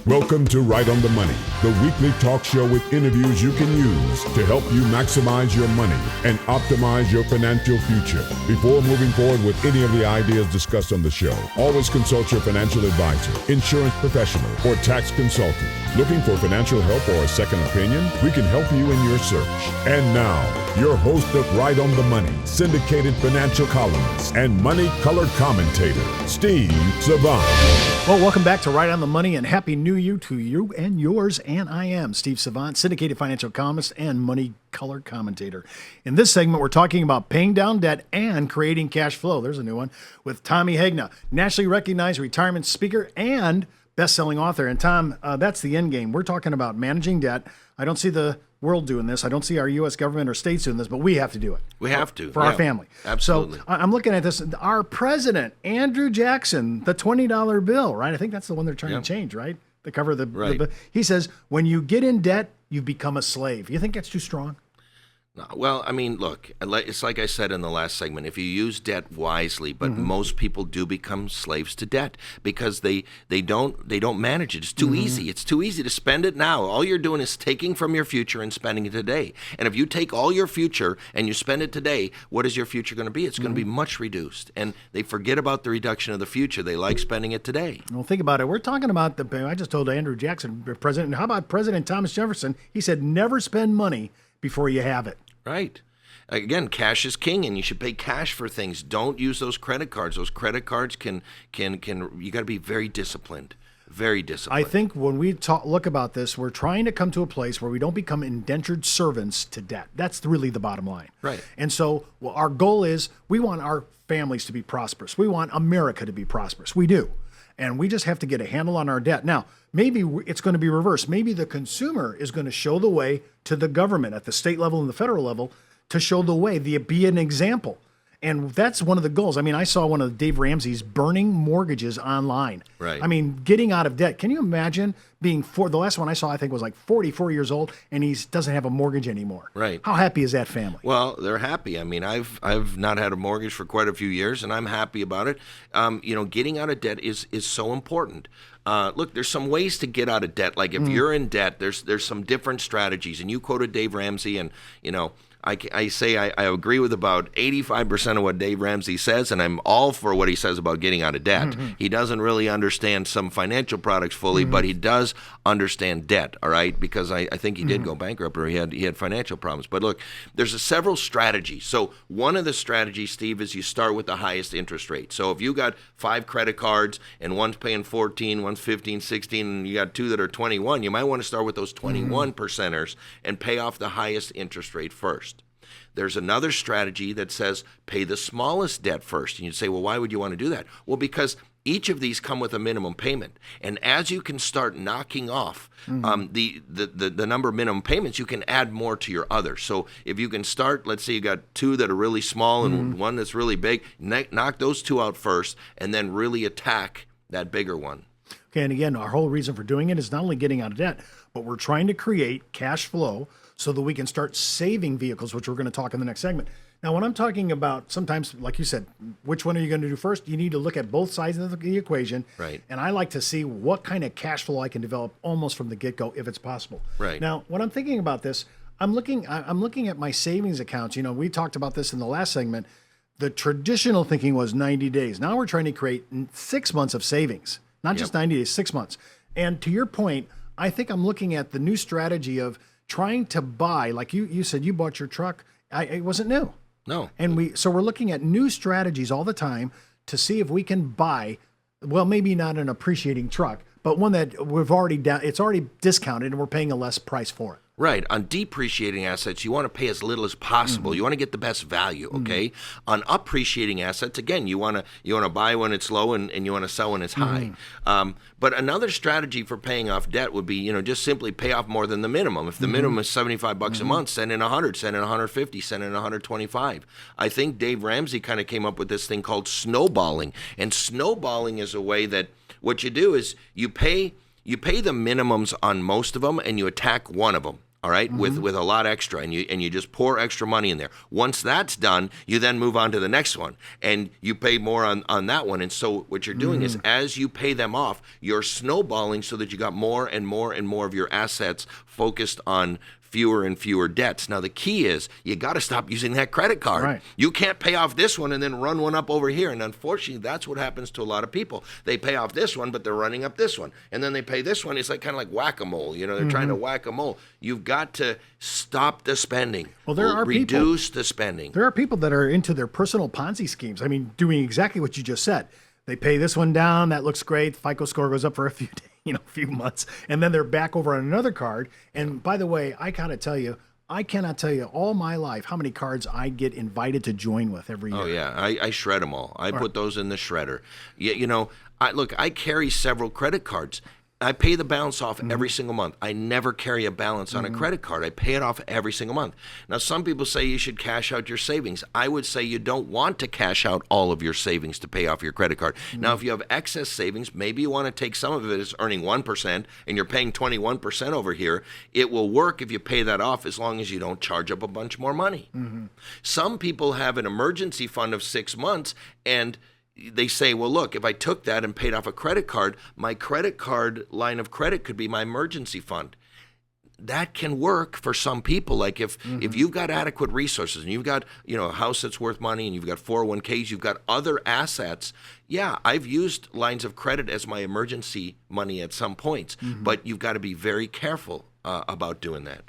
Welcome to Right on the Money, the weekly talk show with interviews you can use to help you maximize your money and optimize your financial future. Before moving forward with any of the ideas discussed on the show, always consult your financial advisor, insurance professional, or tax consultant. Looking for financial help or a second opinion? We can help you in your search. And now, your host of Right on the Money, syndicated financial columnist and money-colored commentator, Steve Savant. Well, welcome back to Right on the Money, and Happy New Year to you and yours. And I am Steve Savant, syndicated financial columnist and money-colored commentator. In this segment, we're talking about paying down debt and creating cash flow. There's a new one with Tommy Hegna, nationally recognized retirement speaker and best-selling author. And Tom, that's the end game. We're talking about managing debt. I don't see the world doing this. I don't see our U.S. government or states doing this, but we have to do it. We have to. For our family. Absolutely. So I'm looking at this. Our president, Andrew Jackson, the $20 bill, right? I think that's the one they're trying to change, right? To cover the bill. He says, when you get in debt, you become a slave. You think that's too strong? No, well, I mean, look, it's like I said in the last segment, if you use debt wisely, but most people do become slaves to debt because they don't manage it. It's too easy. It's too easy to spend it now. All you're doing is taking from your future and spending it today. And if you take all your future and you spend it today, what is your future going to be? It's going to be much reduced. And they forget about the reduction of the future. They like spending it today. Well, think about it. We're talking about I just told Andrew Jackson, president, how about President Thomas Jefferson? He said, never spend money before you have it. Right. Again, cash is king, and you should pay cash for things. Don't use those credit cards. Those credit cards can you got to be very disciplined. Very disciplined. I think when we look about this, we're trying to come to a place where we don't become indentured servants to debt. That's really the bottom line. Right. And so our goal is we want our families to be prosperous. We want America to be prosperous. We do. And we just have to get a handle on our debt. Now, maybe it's going to be reversed. Maybe the consumer is going to show the way to the government at the state level and the federal level to show the way, be an example. And that's one of the goals. I mean, I saw one of Dave Ramsey's burning mortgages online. Right. I mean, getting out of debt. Can you imagine being the last one I saw, I think, was like 44 years old, and he doesn't have a mortgage anymore. Right. How happy is that family? Well, they're happy. I mean, I've not had a mortgage for quite a few years, and I'm happy about it. Getting out of debt is so important. Look, there's some ways to get out of debt. Like if you're in debt, there's some different strategies. And you quoted Dave Ramsey, and I say I agree with about 85% of what Dave Ramsey says, and I'm all for what he says about getting out of debt. He doesn't really understand some financial products fully, but he does understand debt, all right? Because I think he did go bankrupt, or he had financial problems. But look, there's several strategies. So one of the strategies, Steve, is you start with the highest interest rate. So if you got 5 credit cards and one's paying 14, one's 15, 16, and you got 2 that are 21, you might want to start with those 21 percenters and pay off the highest interest rate first. There's another strategy that says pay the smallest debt first. And you'd say, well, why would you want to do that? Well, because each of these come with a minimum payment. And as you can start knocking off the number of minimum payments, you can add more to your others. So if you can start, let's say you got 2 that are really small and one that's really big, knock those 2 out first and then really attack that bigger one. Okay, and again, our whole reason for doing it is not only getting out of debt, but we're trying to create cash flow so that we can start saving vehicles, which we're going to talk in the next segment. Now, when I'm talking about sometimes, like you said, which one are you going to do first? You need to look at both sides of the equation. Right. And I like to see what kind of cash flow I can develop almost from the get-go if it's possible. Right. Now, when I'm thinking about this, I'm looking at my savings accounts. You know, we talked about this in the last segment. The traditional thinking was 90 days. Now we're trying to create 6 months of savings, not just 90 days, 6 months. And to your point, I think I'm looking at the new strategy of trying to buy, like you said, you bought your truck. It wasn't new. No. And we're looking at new strategies all the time to see if we can buy, well, maybe not an appreciating truck, but one that it's already discounted and we're paying a less price for it. Right. On depreciating assets, you want to pay as little as possible. You want to get the best value, okay? On appreciating assets, again, you want to buy when it's low and you want to sell when it's high. But another strategy for paying off debt would be, just simply pay off more than the minimum. If the minimum is $75 a month, send in 100, send in 150, send in 125. I think Dave Ramsey kind of came up with this thing called snowballing. And snowballing is a way that what you do is you pay the minimums on most of them and you attack one of them. all right, with a lot extra, and you just pour extra money in there. Once that's done, you then move on to the next one, and you pay more on that one. And so what you're doing is, as you pay them off, you're snowballing so that you got more and more and more of your assets focused on fewer and fewer debts. Now, the key is you got to stop using that credit card. Right. You can't pay off this one and then run one up over here. And unfortunately, that's what happens to a lot of people. They pay off this one, but they're running up this one. And then they pay this one. It's like kind of like whack-a-mole. You know, they're trying to whack-a-mole. You've got to stop the spending. Well, there are reduce the spending. There are people that are into their personal Ponzi schemes. I mean, doing exactly what you just said. They pay this one down. That looks great. FICO score goes up for a few days, few months, and then they're back over on another card. And by the way, I cannot tell you all my life how many cards I get invited to join with every year. Oh yeah, I shred them all. I put those in the shredder. Yeah, I carry several credit cards. I pay the balance off every single month. I never carry a balance on a credit card. I pay it off every single month. Now, some people say you should cash out your savings. I would say you don't want to cash out all of your savings to pay off your credit card. Now, if you have excess savings, maybe you want to take some of it as earning 1% and you're paying 21% over here. It will work if you pay that off as long as you don't charge up a bunch more money. Some people have an emergency fund of 6 months, and they say, well, look, if I took that and paid off a credit card, my credit card line of credit could be my emergency fund. That can work for some people. Like if you've got adequate resources and you've got, a house that's worth money and you've got 401ks, you've got other assets. Yeah, I've used lines of credit as my emergency money at some points, but you've got to be very careful about doing that.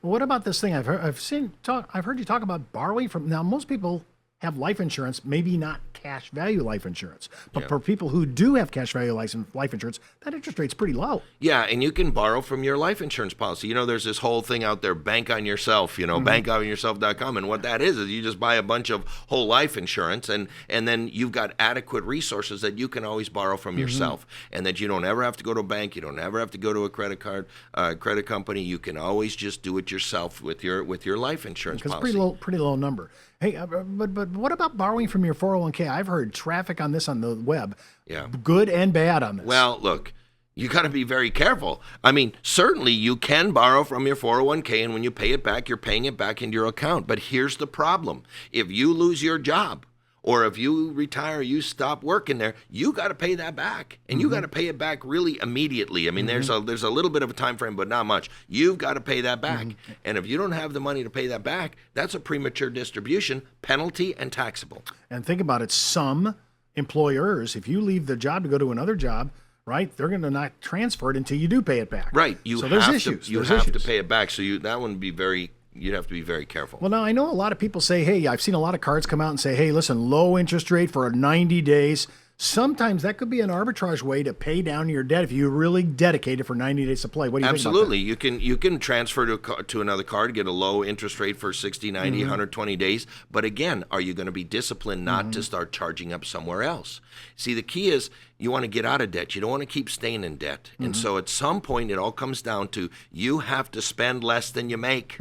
Well, what about this thing? I've heard you talk about borrowing from. Now, most people have life insurance, maybe not cash value life insurance. But for people who do have cash value life insurance, that interest rate's pretty low. Yeah, and you can borrow from your life insurance policy. There's this whole thing out there, bank on yourself, bankonyourself.com. And what that is you just buy a bunch of whole life insurance, and then you've got adequate resources that you can always borrow from yourself, and that you don't ever have to go to a bank, you don't ever have to go to a credit company. You can always just do it yourself with your life insurance policy. It's pretty low number. Hey, but what about borrowing from your 401k? I've heard traffic on this on the web. Yeah. Good and bad on this. Well, look, you got to be very careful. I mean, certainly you can borrow from your 401k, and when you pay it back, you're paying it back into your account. But here's the problem. If you lose your job, or if you retire, you stop working there, you got to pay that back, and you got to pay it back really immediately. I mean, there's a little bit of a time frame, but not much. You've got to pay that back, and if you don't have the money to pay that back, that's a premature distribution, penalty, and taxable. And think about it. Some employers, if you leave the job to go to another job, right, they're going to not transfer it until you do pay it back. Right. There's issues. You have to pay it back. So that one would be you'd have to be very careful. Well, now I know a lot of people say, hey, I've seen a lot of cards come out and say, hey, listen, low interest rate for 90 days. Sometimes that could be an arbitrage way to pay down your debt if you really dedicate it for 90 days to play. What do you think about that? Absolutely. You can transfer to another card, get a low interest rate for 60, 90, 120 days. But again, are you going to be disciplined not to start charging up somewhere else? See, the key is you want to get out of debt. You don't want to keep staying in debt. And so at some point, it all comes down to you have to spend less than you make.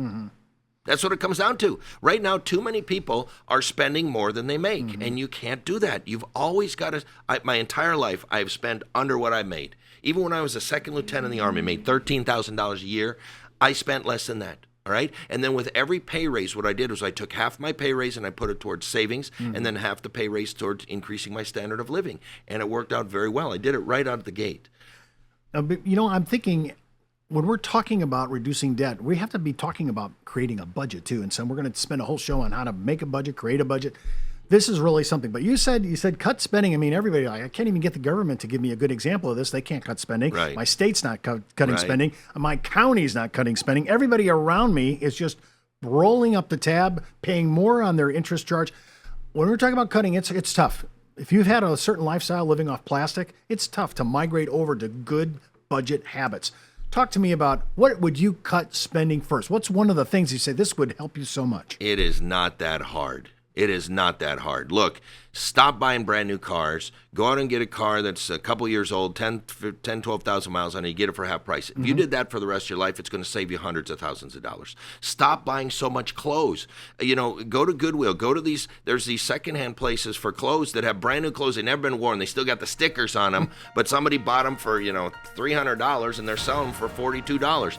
That's what it comes down to. Right now, too many people are spending more than they make, and you can't do that. You've always got to. My entire life, I've spent under what I made. Even when I was a second lieutenant in the Army, made $13,000 a year, I spent less than that. All right. And then with every pay raise, what I did was I took half my pay raise and I put it towards savings, and then half the pay raise towards increasing my standard of living. And it worked out very well. I did it right out of the gate. But, I'm thinking, when we're talking about reducing debt, we have to be talking about creating a budget too. And so we're going to spend a whole show on how to make a budget, create a budget. This is really something. But you said cut spending. I mean, everybody, I can't even get the government to give me a good example of this. They can't cut spending. Right. My state's not cutting spending. My county's not cutting spending. Everybody around me is just rolling up the tab, paying more on their interest charge. When we're talking about cutting, it's tough. If you've had a certain lifestyle living off plastic, it's tough to migrate over to good budget habits. Talk to me about what would you cut spending first? What's one of the things you say this would help you so much? It is not that hard. It is not that hard. Look, stop buying brand new cars. Go out and get a car that's a couple years old, 12,000 miles on it. You get it for half price. If you did that for the rest of your life, it's going to save you hundreds of thousands of dollars. Stop buying so much clothes. Go to Goodwill. Go to there's these secondhand places for clothes that have brand new clothes. They've never been worn. They still got the stickers on them, but somebody bought them for, $300 and they're selling them for $42.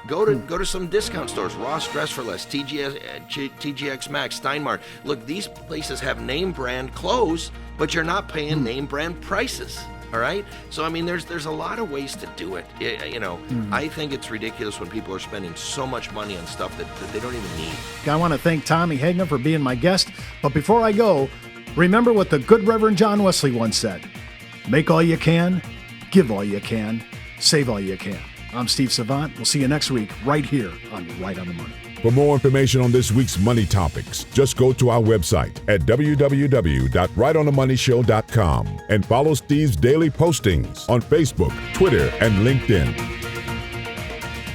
Go to some discount stores, Ross Dress for Less, TGX Max, Steinmart. Look, these places have name brand clothes, but you're not paying name brand prices. All right. So, I mean, there's a lot of ways to do it. I think it's ridiculous when people are spending so much money on stuff that they don't even need. I want to thank Tommy Hagner for being my guest. But before I go, remember what the good Reverend John Wesley once said: make all you can, give all you can, save all you can. I'm Steve Savant. We'll see you next week right here on Right on the Money. For more information on this week's money topics, just go to our website at www.rightonthemoneyshow.com and follow Steve's daily postings on Facebook, Twitter, and LinkedIn.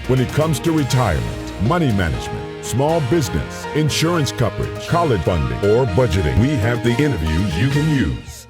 When it comes to retirement, money management, small business, insurance coverage, college funding, or budgeting, we have the interviews you can use.